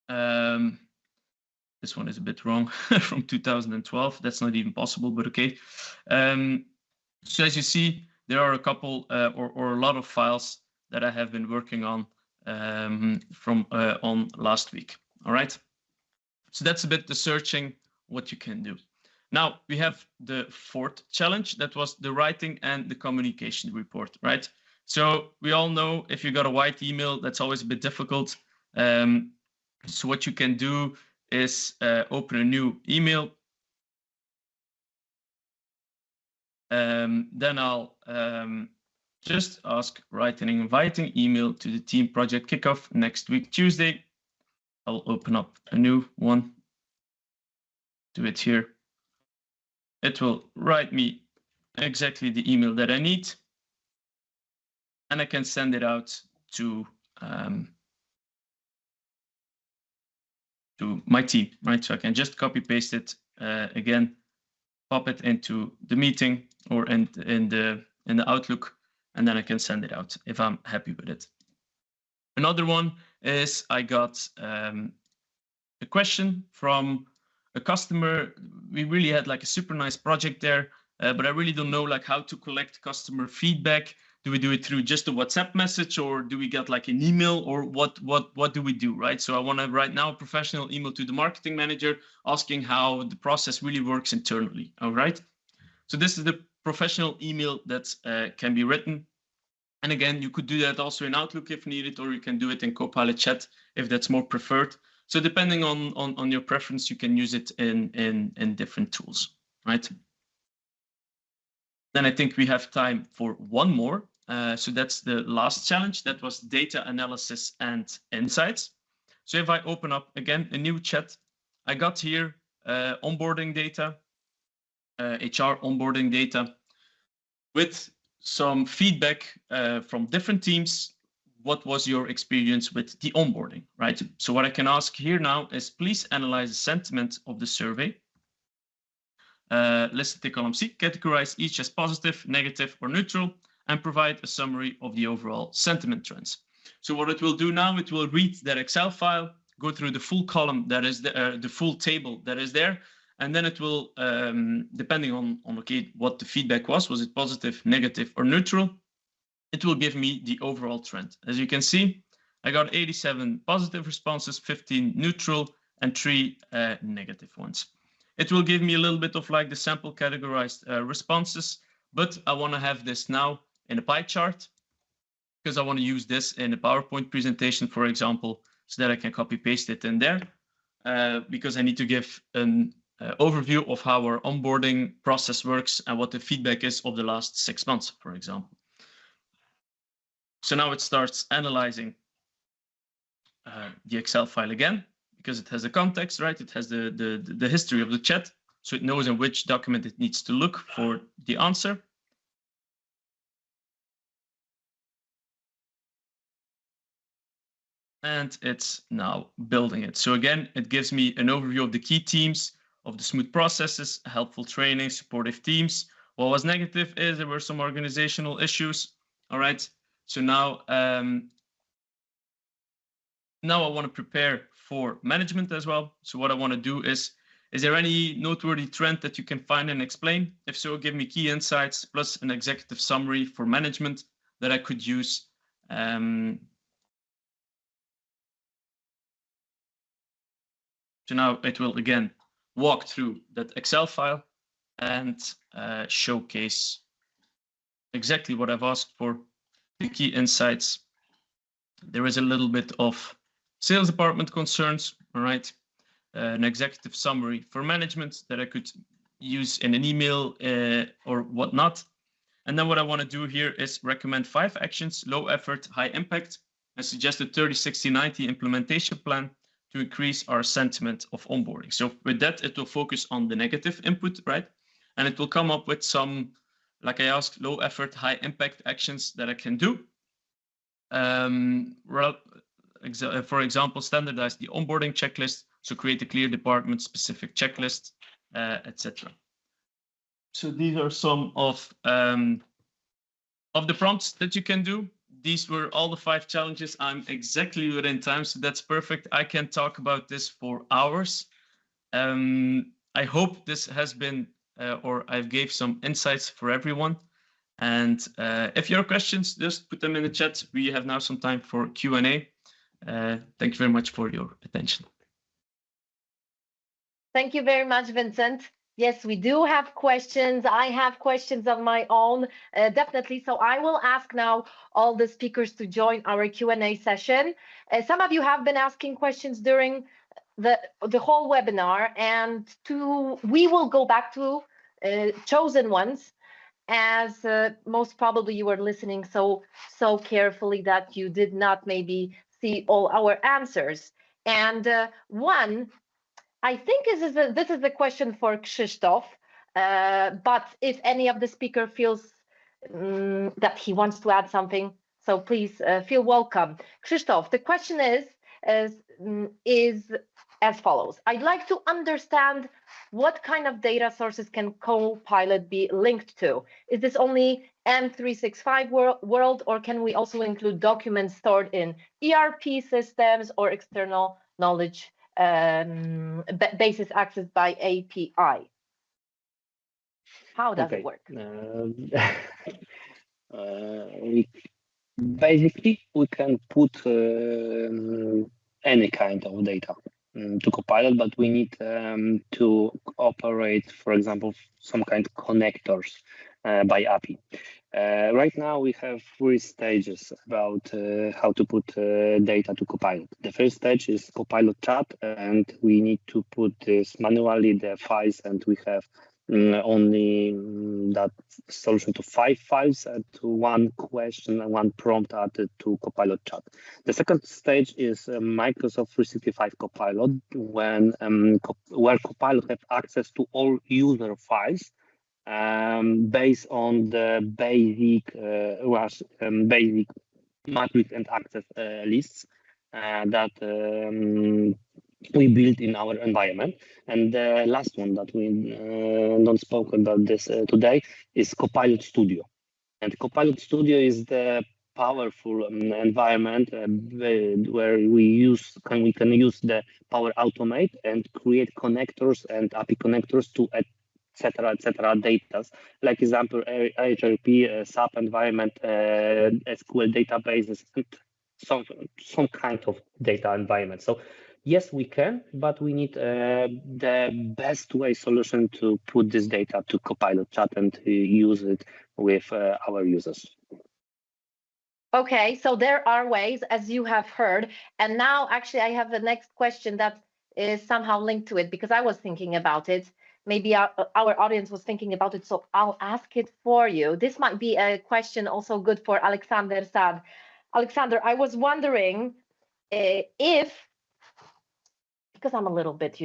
This one is a bit wrong from 2012. That's not even possible, but okay. So as you see, there are a couple or a lot of files that I have been working on from on last week. All right. So that's a bit the searching what you can do. Now we have the fourth challenge. That was the writing and the communication report, right? So we all know if you got a white email, that's always a bit difficult. So what you can do is open a new email. Then I'll just ask, write an inviting email to the team project kickoff next week, Tuesday. I'll open up a new one. Do it here. It will write me exactly the email that I need. And I can send it out to my team, right? So I can just copy paste it again, pop it into the meeting or in the Outlook, and then I can send it out if I'm happy with it. Another one is I got a question from a customer. We really had like a super nice project there, but I really don't know like how to collect customer feedback. Do we do it through just a WhatsApp message, or do we get like an email, or what do we do, right? So I want to write now a professional email to the marketing manager asking how the process really works internally, all right? So this is the professional email that can be written. And again, you could do that also in Outlook if needed, or you can do it in Copilot Chat if that's more preferred. So depending on your preference, you can use it in different tools, right? Then I think we have time for one more. So that's the last challenge. That was data analysis and insights. So if I open up again a new chat, I got here onboarding data, HR onboarding data with some feedback from different teams. What was your experience with the onboarding, right? So what I can ask here now is please analyze the sentiment of the survey. Listen to column C, categorize each as positive, negative, or neutral, and provide a summary of the overall sentiment trends. So what it will do now, it will read that Excel file, go through the full column that is the full table that is there, and then it will, depending on okay, what the feedback was it positive, negative, or neutral, it will give me the overall trend. As you can see, I got 87 positive responses, 15 neutral, and 3 negative ones. It will give me a little bit of like the sample categorized responses, but I want to have this now in a pie chart because I want to use this in a PowerPoint presentation, for example, so that I can copy paste it in there because I need to give an overview of how our onboarding process works and what the feedback is of the last 6 months, for example. So now it starts analyzing the Excel file again, because it has the context, right? It has the history of the chat, so it knows in which document it needs to look for the answer. And it's now building it. So again, it gives me an overview of the key teams, of the smooth processes, helpful training, supportive teams. What was negative is there were some organizational issues. All right. So now, now I want to prepare for management as well. So what I want to do is there any noteworthy trend that you can find and explain? If so, give me key insights plus an executive summary for management that I could use. So now it will again walk through that Excel file and showcase exactly what I've asked for, the key insights. There is a little bit of sales department concerns, all right? An executive summary for management that I could use in an email or whatnot. And then what I want to do here is recommend 5 actions, low effort, high impact, and suggest a 30-60-90 implementation plan to increase our sentiment of onboarding. So with that, it will focus on the negative input, right? And it will come up with some, like I asked, low effort, high impact actions that I can do. For example, standardize the onboarding checklist. So create a clear department specific checklist, etc. So these are some of the prompts that you can do. these were all the 5 challenges. I'm exactly within time, so that's perfect. I can talk about this for hours. I hope this has been, or I've gave some insights for everyone. And if you have questions, just put them in the chat. We have now some time for Q&A. Thank you very much for your attention. Thank you very much, Vincent. Yes, we do have questions. I have questions of my own, definitely. So I will ask now all the speakers to join our Q&A session. Some of you have been asking questions during the whole webinar, and we will go back to chosen ones, as most probably you were listening so carefully that you did not maybe see all our answers. And one, I think this is a question for Krzysztof, but if any of the speaker feels that he wants to add something, so please feel welcome. Krzysztof, the question is as follows. I'd like to understand what kind of data sources can Copilot be linked to? Is this only M365 world, or can we also include documents stored in ERP systems or external knowledge basis accessed by API? How does it work? Basically, we can put any kind of data to Copilot, but we need to operate, for example, some kind of connectors by API. Right now, we have 3 stages about how to put data to Copilot. The first stage is Copilot Chat, and we need to put this manually, the files, and we have only that solution to 5 files and to 1 question and 1 prompt added to Copilot Chat. The second stage is Microsoft 365 Copilot, where Copilot have access to all user files based on the basic matrix and access lists that we built in our environment. And the last one that we don't spoke about this today is Copilot Studio. And Copilot Studio is the powerful environment where we can use the Power Automate and create connectors and API connectors to etc. data, like example HRP, SAP environment, SQL databases, and some kind of data environment. So yes, we can, but we need the best way solution to put this data to Copilot Chat and use it with our users. Okay, so there are ways, as you have heard. And now actually I have the next question that is somehow linked to it, because I was thinking about it. Maybe our audience was thinking about it, so I'll ask it for you. This might be a question also good for Alexander Sad. Alexander, I was wondering if, because I'm a little bit,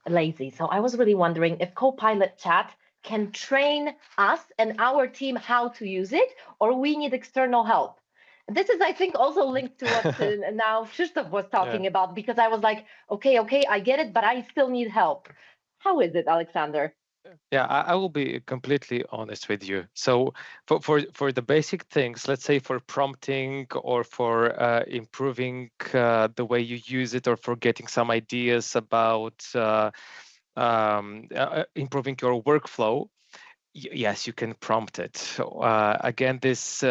lazy, so I was really wondering if Copilot Chat can train us and our team how to use it, or we need external help. This is, I think, also linked to what now Krzysztof was talking about, because I was like, okay, I get it, but I still need help. How is it, Alexander? Yeah, I will be completely honest with you. So for the basic things, let's say for prompting or for improving the way you use it, or for getting some ideas about improving your workflow, yes, you can prompt it. So, again, this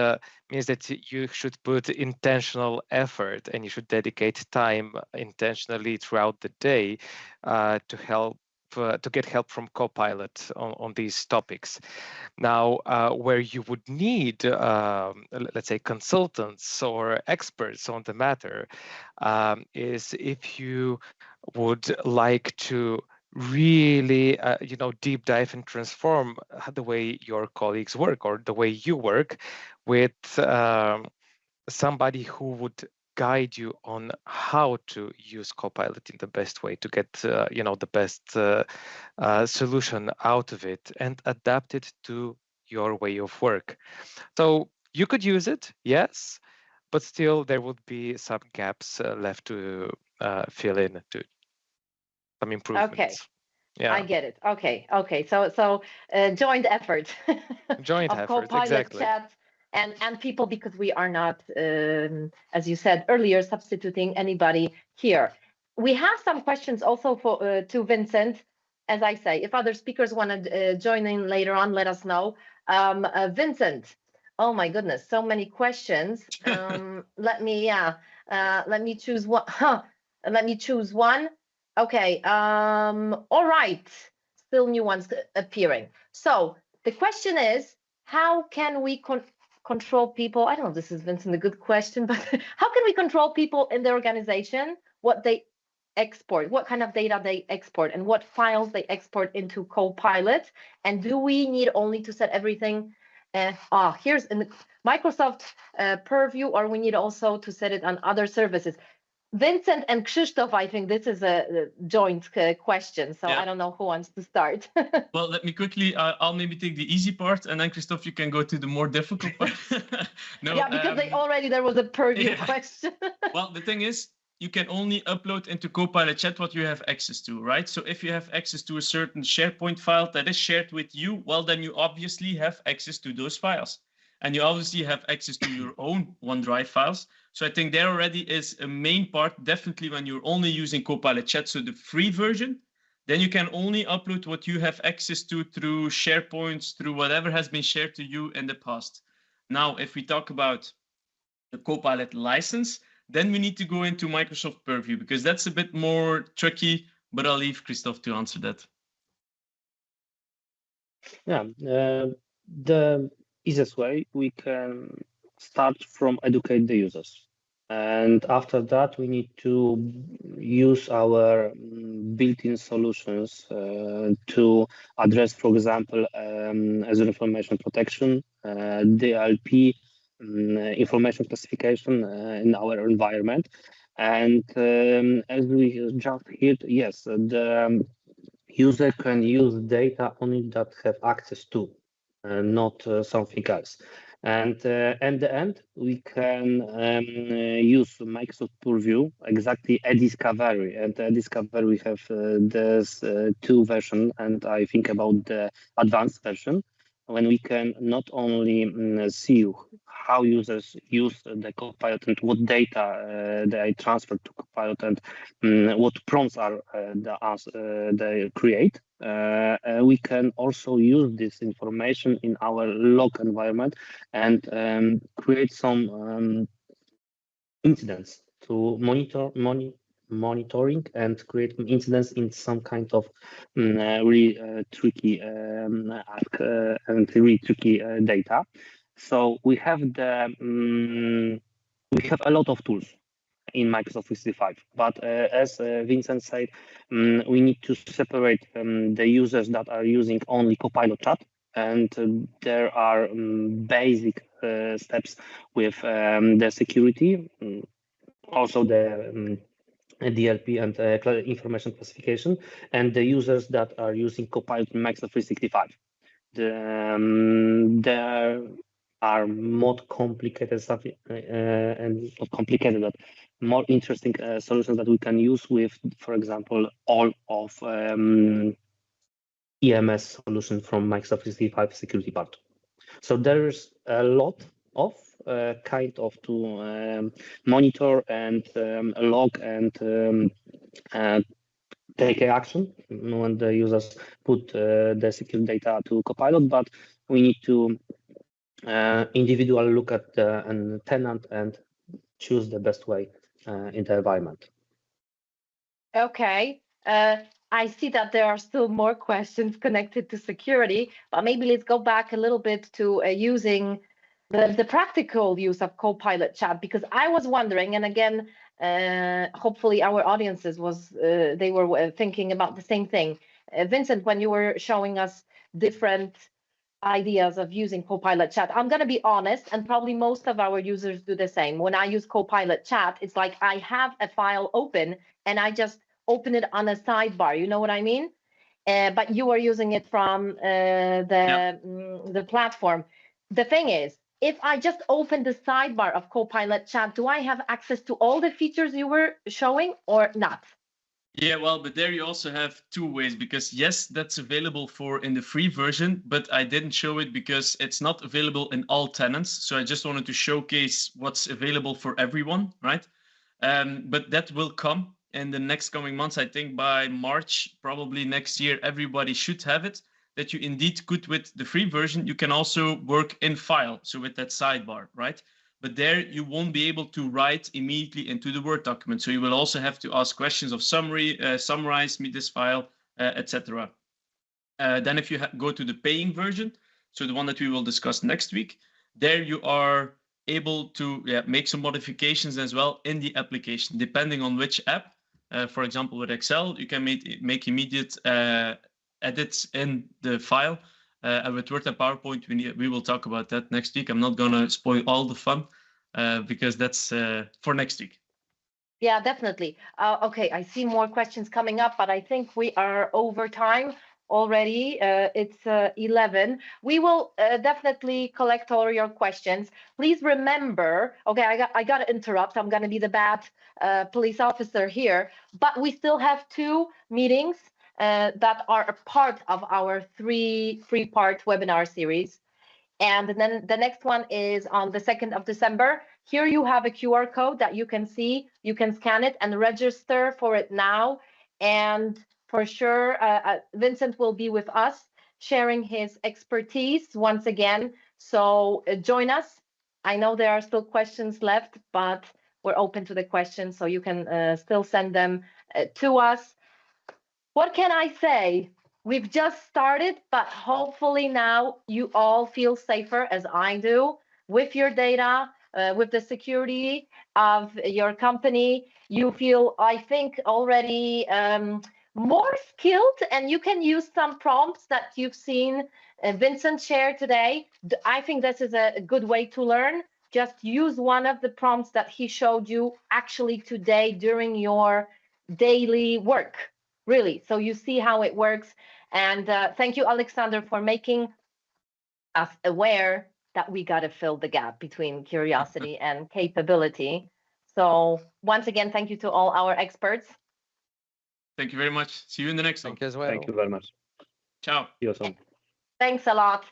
means that you should put intentional effort, and you should dedicate time intentionally throughout the day to get help from Copilot on these topics. Now, where you would need, let's say, consultants or experts on the matter, is if you would like to really, deep dive and transform the way your colleagues work, or the way you work, with somebody who would guide you on how to use Copilot in the best way to get the best solution out of it and adapt it to your way of work. So you could use it, yes, but still there would be some gaps left to fill in, to some improvements. Okay. Yeah, I get it. Okay. So joint effort joint of effort, Copilot exactly. Chat and people, because we are not, as you said earlier, substituting anybody here. We have some questions also for to Vincent. As I say, if other speakers want to join in later on, let us know. Vincent, oh my goodness, so many questions. Let me choose one. Let me choose one. Okay. All right. Still new ones appearing. So the question is, how can we control people? I don't know if this is, Vincent, a good question, but how can we control people in the organization, what they export, what kind of data they export, and what files they export into Copilot? And do we need only to set everything here's in the Microsoft purview, or we need also to set it on other services? Vincent and Krzysztof, I think this is a joint question, so yeah. I don't know who wants to start. Well, let me quickly, I'll maybe take the easy part, and then Krzysztof, you can go to the more difficult part. No, yeah, because there was a purview question. Well, the thing is, you can only upload into Copilot Chat what you have access to, right? So if you have access to a certain SharePoint file that is shared with you, well, then you obviously have access to those files. And you obviously have access to your own OneDrive files. So I think there already is a main part, definitely when you're only using Copilot Chat, so the free version, then you can only upload what you have access to through SharePoints, through whatever has been shared to you in the past. Now, if we talk about the Copilot license, then we need to go into Microsoft Purview, because that's a bit more tricky, but I'll leave Krzysztof to answer that. Yeah, the easiest way, we can start from educate the users. And after that, we need to use our built-in solutions to address, for example, Azure Information Protection, DLP, information classification in our environment. And as we just heard, yes, the user can use data only that have access to, not something else. And at the end, we can use Microsoft Purview, exactly a discovery. And a discovery we have this two version, and I think about the advanced version, when we can not only see how users use the Copilot and what data they transfer to Copilot and what prompts are they create. We can also use this information in our log environment and create some incidents to monitoring and create incidents in some kind of really tricky ask and really tricky data. So we have a lot of tools in Microsoft 365, but as Vincent said, we need to separate the users that are using only Copilot Chat, and there are basic steps with the security, also the DLP and information classification, and the users that are using Copilot in Microsoft 365. There are more complicated stuff and not complicated, but more interesting solutions that we can use with, for example, all of EMS solution from Microsoft 365 security part. So there's a lot of kind of to monitor and log and take action when the users put the secure data to Copilot, but we need to individually look at the tenant and choose the best way in the environment. Okay. I see that there are still more questions connected to security, but maybe let's go back a little bit to using the practical use of Copilot Chat, because I was wondering, and again, hopefully our audiences they were thinking about the same thing. Vincent, when you were showing us different ideas of using Copilot Chat, I'm going to be honest, and probably most of our users do the same. When I use Copilot Chat, it's like I have a file open and I just open it on a sidebar. You know what I mean? But you are using it from the platform. The thing is, if I just open the sidebar of Copilot Chat, do I have access to all the features you were showing or not? Yeah, well, but there you also have two ways, because yes, that's available in the free version, but I didn't show it because it's not available in all tenants. So I just wanted to showcase what's available for everyone, right? But that will come in the next coming months. I think by March, probably next year, everybody should have it. That you indeed could, with the free version, you can also work in file. So with that sidebar, right? But there you won't be able to write immediately into the Word document. So you will also have to ask questions of summary, summarize me this file, etc. Then if you go to the paying version, so the one that we will discuss next week, there you are able to make some modifications as well in the application, depending on which app. For example, with Excel, you can make immediate edits in the file. And with Word and PowerPoint, we will talk about that next week. I'm not going to spoil all the fun because that's for next week. Yeah, definitely. Okay, I see more questions coming up, but I think we are over time already. It's 11. We will definitely collect all your questions. Please remember, okay, I got to interrupt. I'm going to be the bad police officer here, but we still have 2 meetings that are a part of our 3-part webinar series. And then the next one is on the 2nd of December. Here you have a QR code that you can see. You can scan it and register for it now. And for sure, Vincent will be with us sharing his expertise once again. So join us. I know there are still questions left, but we're open to the questions, so you can still send them to us. What can I say? We've just started, but hopefully now you all feel safer, as I do, with your data, with the security of your company. You feel, I think, already more skilled, and you can use some prompts that you've seen Vincent share today. I think this is a good way to learn. Just use one of the prompts that he showed you actually today during your daily work. Really, so you see how it works. And thank you, Alexander, for making us aware that we got to fill the gap between curiosity and capability. So once again, thank you to all our experts. Thank you very much. See you in the next one. Thank you as well. Thank you very much. Ciao. See you soon. Thanks a lot.